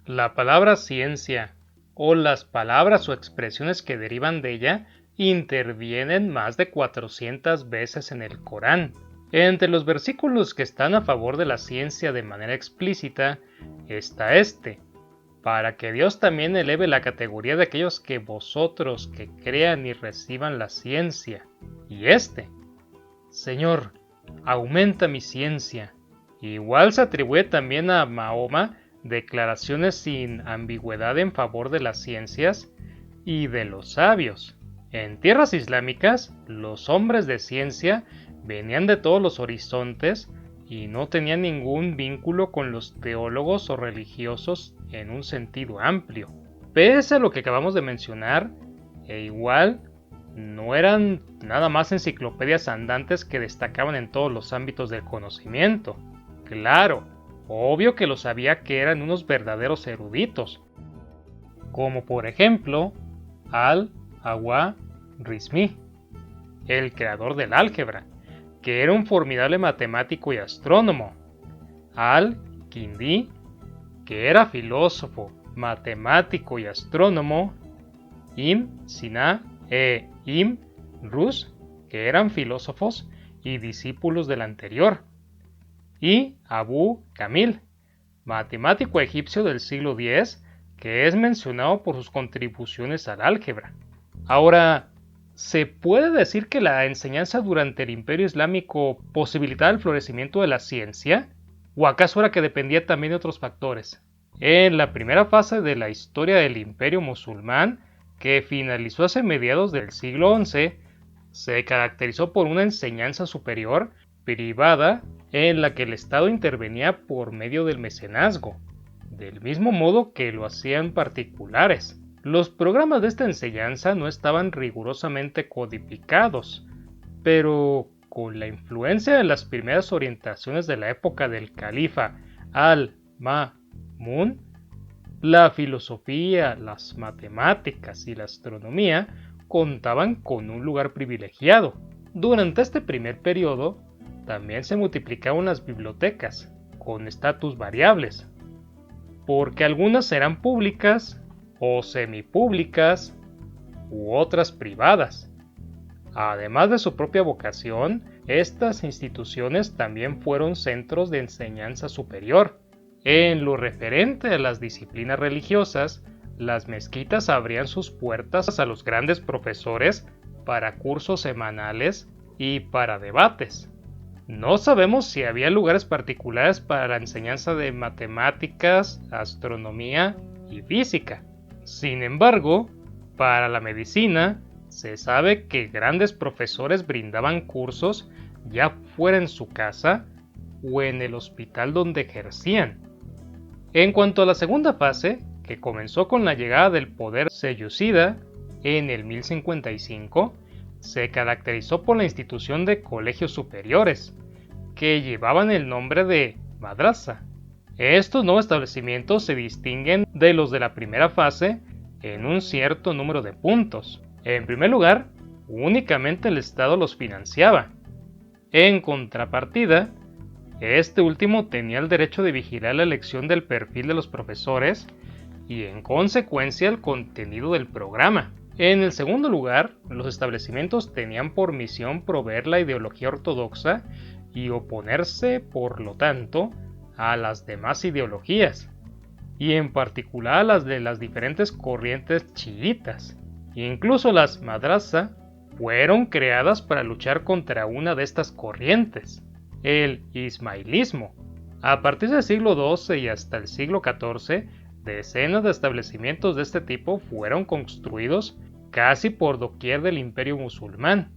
La palabra ciencia, o las palabras o expresiones que derivan de ella, intervienen más de 400 veces en el Corán. Entre los versículos que están a favor de la ciencia de manera explícita está este: para que Dios también eleve la categoría de aquellos que vosotros que crean y reciban la ciencia. Y este: Señor, aumenta mi ciencia. Igual se atribuye también a Mahoma declaraciones sin ambigüedad en favor de las ciencias y de los sabios. En tierras islámicas, los hombres de ciencia venían de todos los horizontes y no tenían ningún vínculo con los teólogos o religiosos en un sentido amplio. Pese a lo que acabamos de mencionar, igual no eran nada más enciclopedias andantes que destacaban en todos los ámbitos del conocimiento. Claro, obvio que lo sabía que eran unos verdaderos eruditos, como por ejemplo Al-Khwarizmi, el creador del álgebra, que era un formidable matemático y astrónomo; Al-Kindi, que era filósofo, matemático y astrónomo; Ibn Sina e Ibn Rushd, que eran filósofos y discípulos del anterior; y Abu Kamil, matemático egipcio del siglo X, que es mencionado por sus contribuciones al álgebra. Ahora, ¿se puede decir que la enseñanza durante el Imperio Islámico posibilitaba el florecimiento de la ciencia? ¿O acaso era que dependía también de otros factores? En la primera fase de la historia del Imperio musulmán, que finalizó hacia mediados del siglo XI, se caracterizó por una enseñanza superior, privada, en la que el Estado intervenía por medio del mecenazgo, del mismo modo que lo hacían particulares. Los programas de esta enseñanza no estaban rigurosamente codificados, pero con la influencia de las primeras orientaciones de la época del califa Al-Ma'mún, la filosofía, las matemáticas y la astronomía contaban con un lugar privilegiado. Durante este primer periodo, también se multiplicaban las bibliotecas, con estatus variables, porque algunas eran públicas o semipúblicas u otras privadas. Además de su propia vocación, estas instituciones también fueron centros de enseñanza superior. En lo referente a las disciplinas religiosas, las mezquitas abrían sus puertas a los grandes profesores para cursos semanales y para debates. No sabemos si había lugares particulares para la enseñanza de matemáticas, astronomía y física. Sin embargo, para la medicina, se sabe que grandes profesores brindaban cursos ya fuera en su casa o en el hospital donde ejercían. En cuanto a la segunda fase, que comenzó con la llegada del poder selyúcida en el 1055, se caracterizó por la institución de colegios superiores, que llevaban el nombre de madrasa. Estos nuevos establecimientos se distinguen de los de la primera fase en un cierto número de puntos. En primer lugar, únicamente el Estado los financiaba. En contrapartida, este último tenía el derecho de vigilar la elección del perfil de los profesores y, en consecuencia, el contenido del programa. En el segundo lugar, los establecimientos tenían por misión proveer la ideología ortodoxa y oponerse, por lo tanto, a las demás ideologías, y en particular a las de las diferentes corrientes chiitas. Incluso las madrasa fueron creadas para luchar contra una de estas corrientes, el ismailismo. A partir del siglo XII y hasta el siglo XIV, decenas de establecimientos de este tipo fueron construidos casi por doquier del imperio musulmán.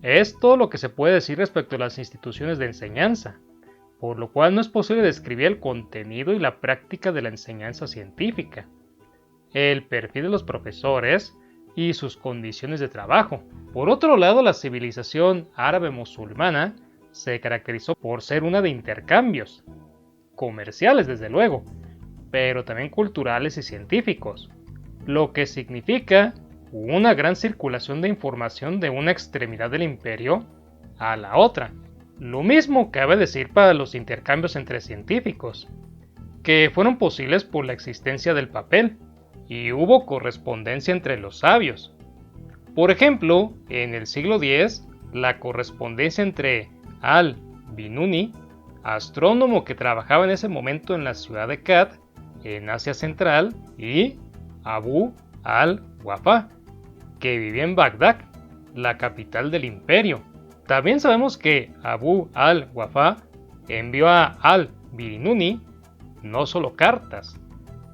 Es todo lo que se puede decir respecto a las instituciones de enseñanza, por lo cual no es posible describir el contenido y la práctica de la enseñanza científica, el perfil de los profesores y sus condiciones de trabajo. Por otro lado, la civilización árabe-musulmana se caracterizó por ser una de intercambios, comerciales desde luego, pero también culturales y científicos, lo que significa hubo una gran circulación de información de una extremidad del imperio a la otra. Lo mismo cabe decir para los intercambios entre científicos, que fueron posibles por la existencia del papel, y hubo correspondencia entre los sabios. Por ejemplo, en el siglo X, la correspondencia entre al-Binuni, astrónomo que trabajaba en ese momento en la ciudad de Kad, en Asia Central, y Abu al-Wafa, que vivía en Bagdad, la capital del imperio. También sabemos que Abu al-Wafa envió a al-Binuni no solo cartas,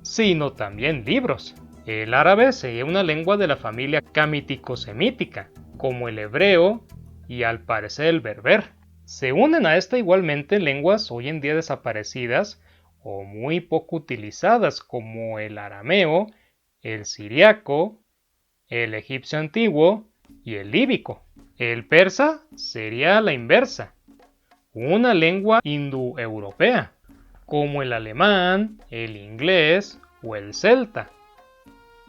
sino también libros. El árabe sería una lengua de la familia camítico-semítica, como el hebreo y al parecer el berber. Se unen a esta igualmente lenguas hoy en día desaparecidas o muy poco utilizadas, como el arameo, el siriaco, el egipcio antiguo y el líbico. El persa sería la inversa, una lengua indoeuropea, como el alemán, el inglés o el celta.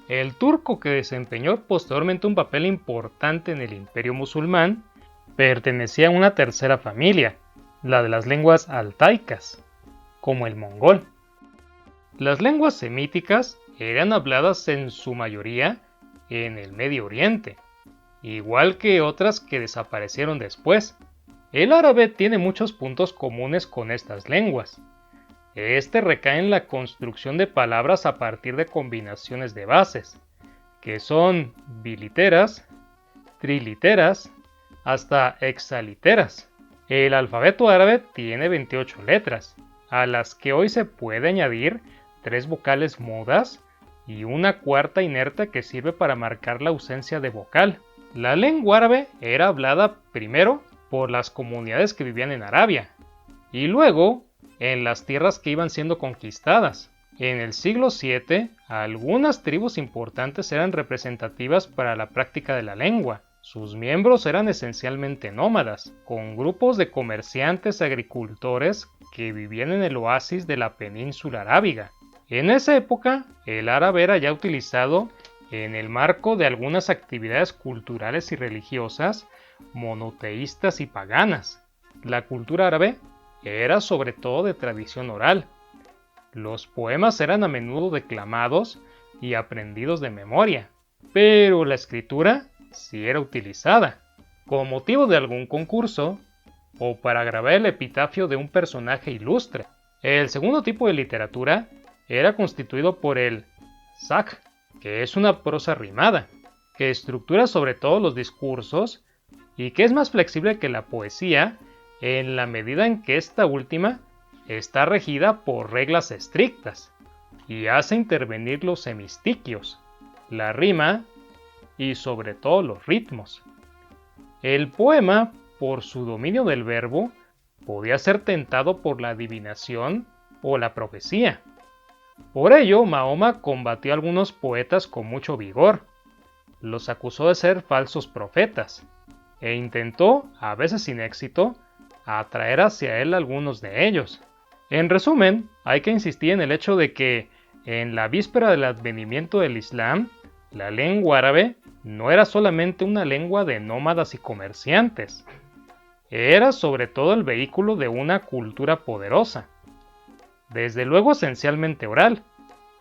El turco, que desempeñó posteriormente un papel importante en el imperio musulmán, pertenecía a una tercera familia, la de las lenguas altaicas, como el mongol. Las lenguas semíticas eran habladas en su mayoría en el Medio Oriente, igual que otras que desaparecieron después. El árabe tiene muchos puntos comunes con estas lenguas. Este recae en la construcción de palabras a partir de combinaciones de bases, que son biliteras, triliteras, hasta hexaliteras. El alfabeto árabe tiene 28 letras, a las que hoy se puede añadir 3 vocales mudas y una cuarta inerte que sirve para marcar la ausencia de vocal. La lengua árabe era hablada primero por las comunidades que vivían en Arabia y luego en las tierras que iban siendo conquistadas. En el siglo VII, algunas tribus importantes eran representativas para la práctica de la lengua. Sus miembros eran esencialmente nómadas, con grupos de comerciantes y agricultores que vivían en el oasis de la península arábiga. En esa época, el árabe era ya utilizado en el marco de algunas actividades culturales y religiosas monoteístas y paganas. La cultura árabe era sobre todo de tradición oral. Los poemas eran a menudo declamados y aprendidos de memoria, pero la escritura sí era utilizada, con motivo de algún concurso o para grabar el epitafio de un personaje ilustre. El segundo tipo de literatura era constituido por el sakh, que es una prosa rimada, que estructura sobre todo los discursos y que es más flexible que la poesía en la medida en que esta última está regida por reglas estrictas y hace intervenir los hemistiquios, la rima y sobre todo los ritmos. El poema, por su dominio del verbo, podía ser tentado por la adivinación o la profecía. Por ello, Mahoma combatió a algunos poetas con mucho vigor, los acusó de ser falsos profetas, e intentó, a veces sin éxito, atraer hacia él a algunos de ellos. En resumen, hay que insistir en el hecho de que, en la víspera del advenimiento del Islam, la lengua árabe no era solamente una lengua de nómadas y comerciantes, era sobre todo el vehículo de una cultura poderosa, desde luego esencialmente oral,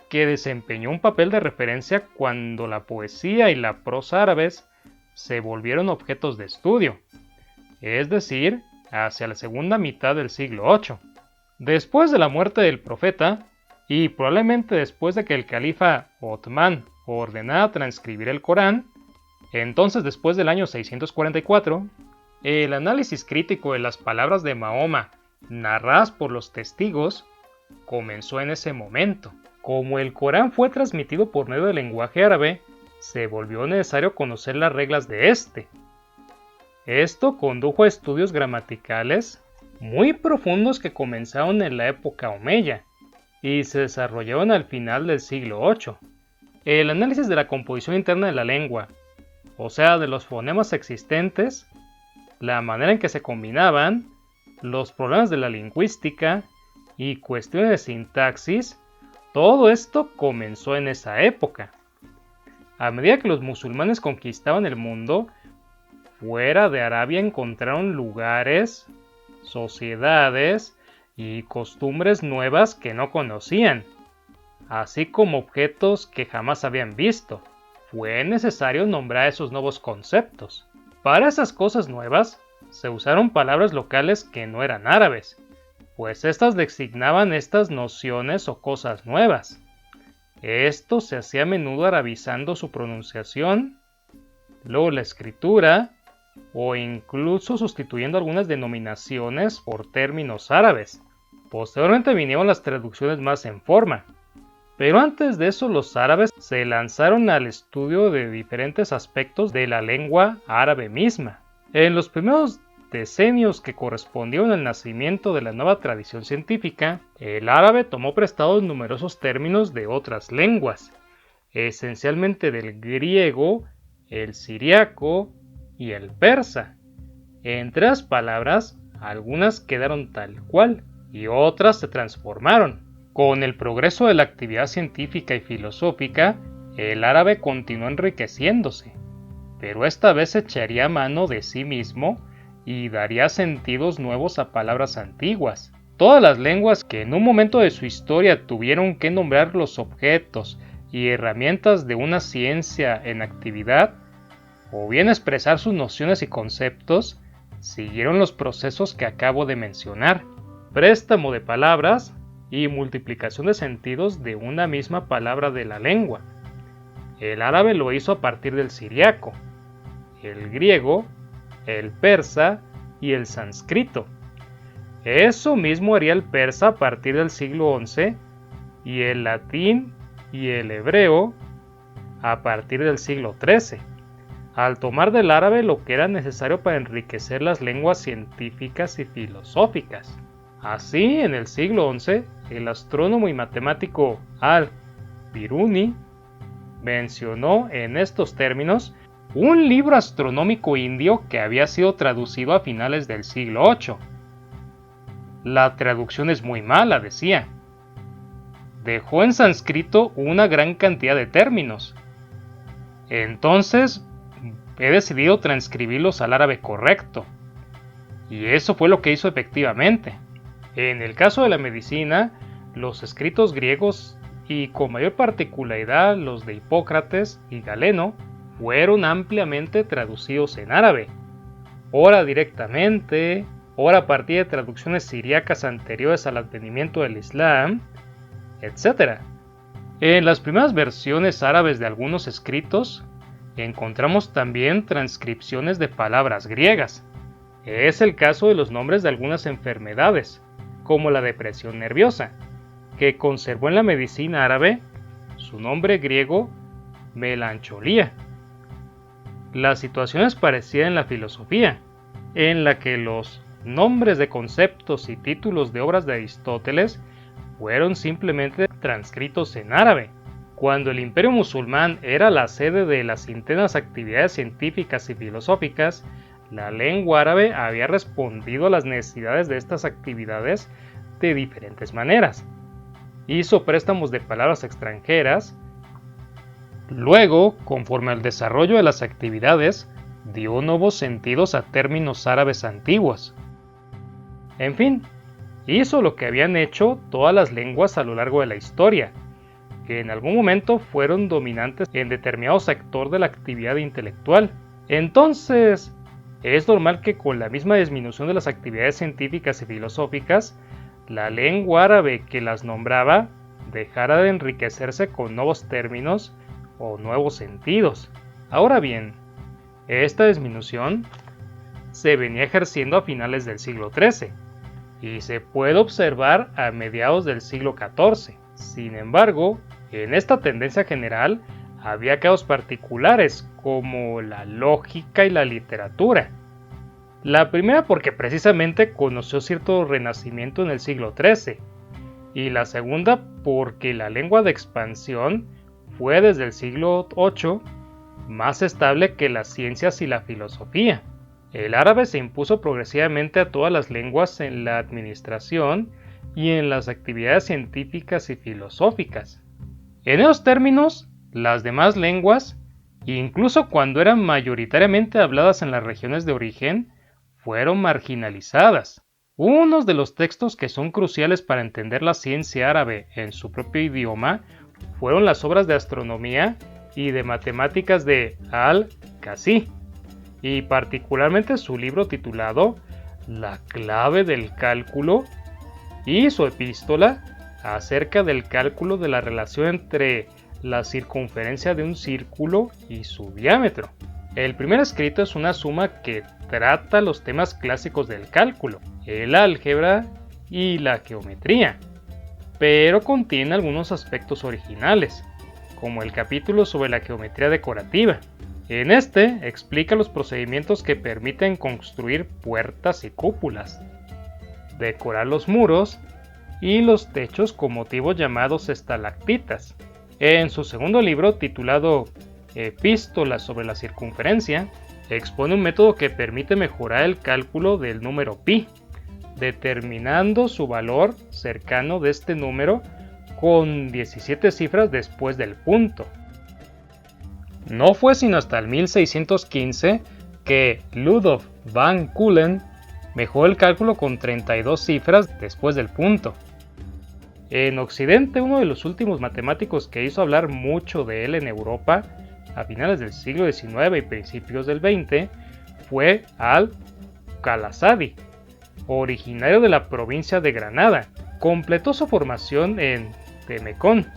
que desempeñó un papel de referencia cuando la poesía y la prosa árabes se volvieron objetos de estudio, es decir, hacia la segunda mitad del siglo VIII. Después de la muerte del profeta, y probablemente después de que el califa Othman ordenara transcribir el Corán, entonces después del año 644, el análisis crítico de las palabras de Mahoma narradas por los testigos comenzó en ese momento. Como el Corán fue transmitido por medio del lenguaje árabe, se volvió necesario conocer las reglas de este. Esto condujo a estudios gramaticales muy profundos que comenzaron en la época omeya y se desarrollaron al final del siglo VIII. El análisis de la composición interna de la lengua, o sea, de los fonemas existentes, la manera en que se combinaban, los problemas de la lingüística y cuestiones de sintaxis, todo esto comenzó en esa época. A medida que los musulmanes conquistaban el mundo, fuera de Arabia encontraron lugares, sociedades y costumbres nuevas que no conocían, así como objetos que jamás habían visto. Fue necesario nombrar esos nuevos conceptos. Para esas cosas nuevas, se usaron palabras locales que no eran árabes, pues estas designaban estas nociones o cosas nuevas. Esto se hacía a menudo arabizando su pronunciación, luego la escritura, o incluso sustituyendo algunas denominaciones por términos árabes. Posteriormente vinieron las traducciones más en forma, pero antes de eso los árabes se lanzaron al estudio de diferentes aspectos de la lengua árabe misma. En los primeros decenios que correspondieron al nacimiento de la nueva tradición científica, el árabe tomó prestados numerosos términos de otras lenguas, esencialmente del griego, el siriaco y el persa. Entre las palabras, algunas quedaron tal cual y otras se transformaron. Con el progreso de la actividad científica y filosófica, el árabe continuó enriqueciéndose, pero esta vez echaría mano de sí mismo y daría sentidos nuevos a palabras antiguas. Todas las lenguas que en un momento de su historia tuvieron que nombrar los objetos y herramientas de una ciencia en actividad, o bien expresar sus nociones y conceptos, siguieron los procesos que acabo de mencionar: préstamo de palabras y multiplicación de sentidos de una misma palabra de la lengua. El árabe lo hizo a partir del siriaco, el griego, el persa y el sánscrito. Eso mismo haría el persa a partir del siglo XI y el latín y el hebreo a partir del siglo XIII, al tomar del árabe lo que era necesario para enriquecer las lenguas científicas y filosóficas. Así, en el siglo XI, el astrónomo y matemático Al-Biruni mencionó en estos términos un libro astronómico indio que había sido traducido a finales del siglo VIII. La traducción es muy mala, decía. Dejó en sánscrito una gran cantidad de términos. Entonces, he decidido transcribirlos al árabe correcto. Y eso fue lo que hizo efectivamente. En el caso de la medicina, los escritos griegos, y con mayor particularidad los de Hipócrates y Galeno, fueron ampliamente traducidos en árabe, ora directamente, ora a partir de traducciones siríacas anteriores al advenimiento del Islam, etc. En las primeras versiones árabes de algunos escritos, encontramos también transcripciones de palabras griegas. Es el caso de los nombres de algunas enfermedades, como la depresión nerviosa, que conservó en la medicina árabe su nombre griego melancholía. La situación es parecida en la filosofía, en la que los nombres de conceptos y títulos de obras de Aristóteles fueron simplemente transcritos en árabe. Cuando el imperio musulmán era la sede de las intensas actividades científicas y filosóficas, la lengua árabe había respondido a las necesidades de estas actividades de diferentes maneras. Hizo préstamos de palabras extranjeras. Luego, conforme al desarrollo de las actividades, dio nuevos sentidos a términos árabes antiguos. En fin, hizo lo que habían hecho todas las lenguas a lo largo de la historia, que en algún momento fueron dominantes en determinado sector de la actividad intelectual. Entonces, es normal que con la misma disminución de las actividades científicas y filosóficas, la lengua árabe que las nombraba dejara de enriquecerse con nuevos términos o nuevos sentidos. Ahora bien, esta disminución se venía ejerciendo a finales del siglo XIII y se puede observar a mediados del siglo XIV. Sin embargo, en esta tendencia general había casos particulares como la lógica y la literatura. La primera porque precisamente conoció cierto renacimiento en el siglo XIII, y la segunda porque la lengua de expansión fue desde el siglo VIII más estable que las ciencias y la filosofía. El árabe se impuso progresivamente a todas las lenguas en la administración y en las actividades científicas y filosóficas. En esos términos, las demás lenguas Incluso cuando eran mayoritariamente habladas en las regiones de origen, fueron marginalizadas. Unos de los textos que son cruciales para entender la ciencia árabe en su propio idioma fueron las obras de astronomía y de matemáticas de Al-Kazi, y particularmente su libro titulado La clave del cálculo y su epístola acerca del cálculo de la relación entre la circunferencia de un círculo y su diámetro. El primer escrito es una suma que trata los temas clásicos del cálculo, el álgebra y la geometría, pero contiene algunos aspectos originales, como el capítulo sobre la geometría decorativa. En este explica los procedimientos que permiten construir puertas y cúpulas, decorar los muros y los techos con motivos llamados estalactitas. En su segundo libro, titulado Epístola sobre la circunferencia, expone un método que permite mejorar el cálculo del número pi, determinando su valor cercano de este número con 17 cifras después del punto. No fue sino hasta el 1615 que Ludwig van Coulen mejoró el cálculo con 32 cifras después del punto. En Occidente, uno de los últimos matemáticos que hizo hablar mucho de él en Europa a finales del siglo XIX y principios del XX fue Al-Khalazadi, originario de la provincia de Granada. Completó su formación en Temecón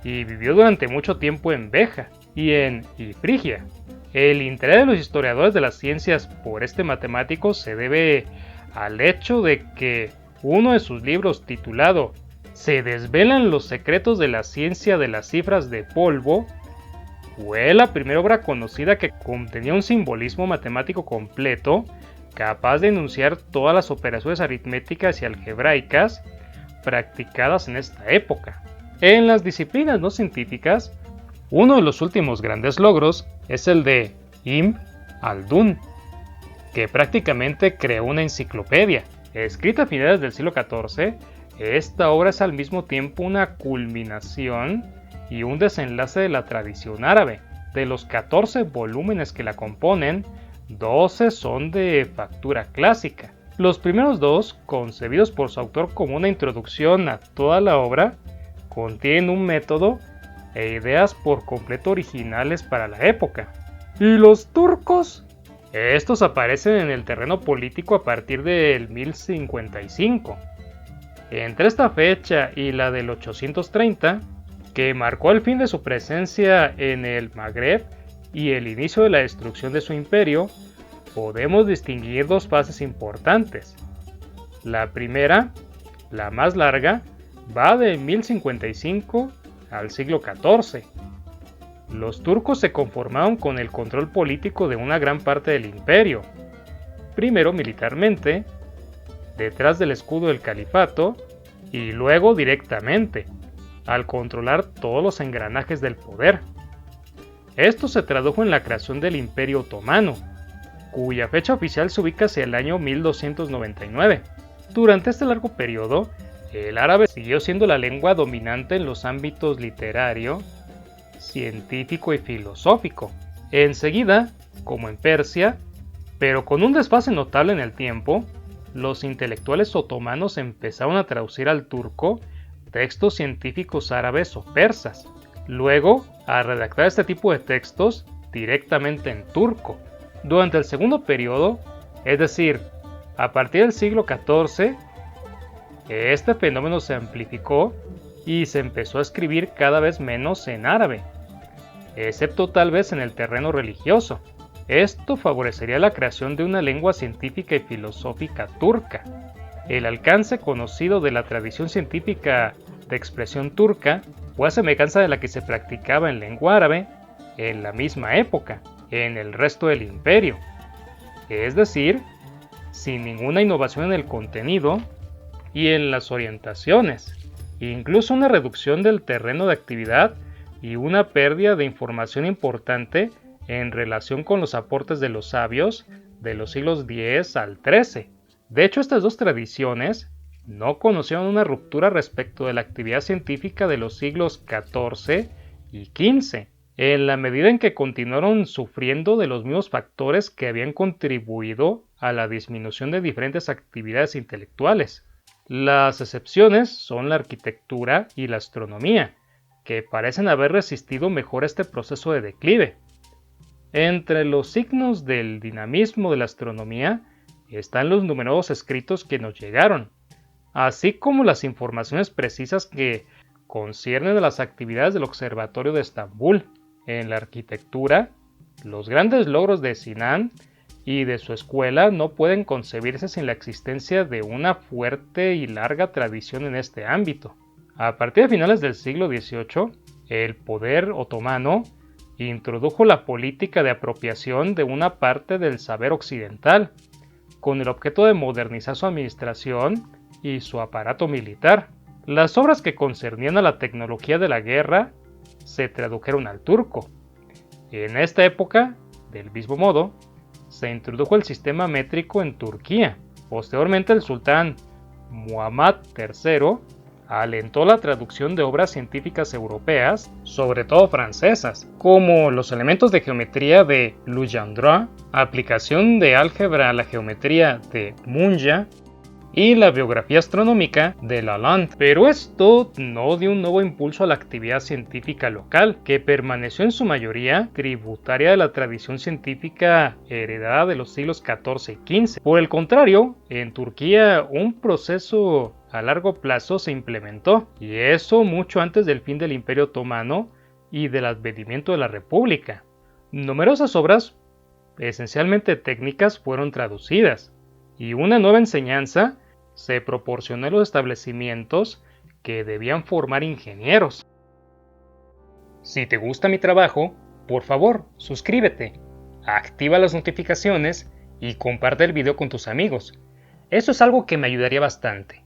y vivió durante mucho tiempo en Beja y en Ifrigia. El interés de los historiadores de las ciencias por este matemático se debe al hecho de que uno de sus libros, titulado Se desvelan los secretos de la ciencia de las cifras de polvo, fue la primera obra conocida que contenía un simbolismo matemático completo, capaz de enunciar todas las operaciones aritméticas y algebraicas practicadas en esta época. En las disciplinas no científicas, uno de los últimos grandes logros es el de Ibn Khaldun, que prácticamente creó una enciclopedia. Escrita a finales del siglo XIV, esta obra es al mismo tiempo una culminación y un desenlace de la tradición árabe. De los 14 volúmenes que la componen, 12 son de factura clásica. Los primeros dos, concebidos por su autor como una introducción a toda la obra, contienen un método e ideas por completo originales para la época. ¿Y los turcos? Estos aparecen en el terreno político a partir del 1055. Entre esta fecha y la del 830, que marcó el fin de su presencia en el Magreb y el inicio de la destrucción de su imperio, podemos distinguir dos fases importantes. La primera, la más larga, va de 1055 al siglo XIV. Los turcos se conformaron con el control político de una gran parte del imperio, primero militarmente, detrás del escudo del califato, y luego directamente, al controlar todos los engranajes del poder. Esto se tradujo en la creación del Imperio Otomano, cuya fecha oficial se ubica hacia el año 1299. Durante este largo periodo, el árabe siguió siendo la lengua dominante en los ámbitos literario, científico y filosófico. Enseguida, como en Persia, pero con un desfase notable en el tiempo, los intelectuales otomanos empezaron a traducir al turco textos científicos árabes o persas, luego a redactar este tipo de textos directamente en turco. Durante el segundo periodo, es decir, a partir del siglo XIV, este fenómeno se amplificó y se empezó a escribir cada vez menos en árabe, excepto tal vez en el terreno religioso. Esto favorecería la creación de una lengua científica y filosófica turca. El alcance conocido de la tradición científica de expresión turca fue a semejanza de la que se practicaba en lengua árabe en la misma época, en el resto del imperio. Es decir, sin ninguna innovación en el contenido y en las orientaciones, incluso una reducción del terreno de actividad y una pérdida de información importante en relación con los aportes de los sabios de los siglos X al XIII. De hecho, estas dos tradiciones no conocieron una ruptura respecto de la actividad científica de los siglos XIV y XV. en la medida en que continuaron sufriendo de los mismos factores que habían contribuido a la disminución de diferentes actividades intelectuales. Las excepciones son la arquitectura y la astronomía, que parecen haber resistido mejor este proceso de declive. Entre los signos del dinamismo de la astronomía están los numerosos escritos que nos llegaron, así como las informaciones precisas que conciernen a las actividades del Observatorio de Estambul. En la arquitectura, los grandes logros de Sinan y de su escuela no pueden concebirse sin la existencia de una fuerte y larga tradición en este ámbito. A partir de finales del siglo XVIII, el poder otomano introdujo la política de apropiación de una parte del saber occidental, con el objeto de modernizar su administración y su aparato militar. Las obras que concernían a la tecnología de la guerra se tradujeron al turco. En esta época, del mismo modo, se introdujo el sistema métrico en Turquía. Posteriormente, el sultán Muhammad III alentó la traducción de obras científicas europeas, sobre todo francesas, como los elementos de geometría de Legendre, aplicación de álgebra a la geometría de Munja y la biografía astronómica de Lalande. Pero esto no dio un nuevo impulso a la actividad científica local, que permaneció en su mayoría tributaria de la tradición científica heredada de los siglos XIV y XV. Por el contrario, en Turquía un proceso a largo plazo se implementó, y eso mucho antes del fin del Imperio Otomano y del advenimiento de la República. Numerosas obras, esencialmente técnicas, fueron traducidas, y una nueva enseñanza se proporcionó en los establecimientos que debían formar ingenieros. Si te gusta mi trabajo, por favor, suscríbete, activa las notificaciones y comparte el video con tus amigos. Eso es algo que me ayudaría bastante.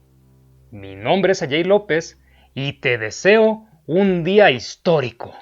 Mi nombre es Ajay López y te deseo un día histórico.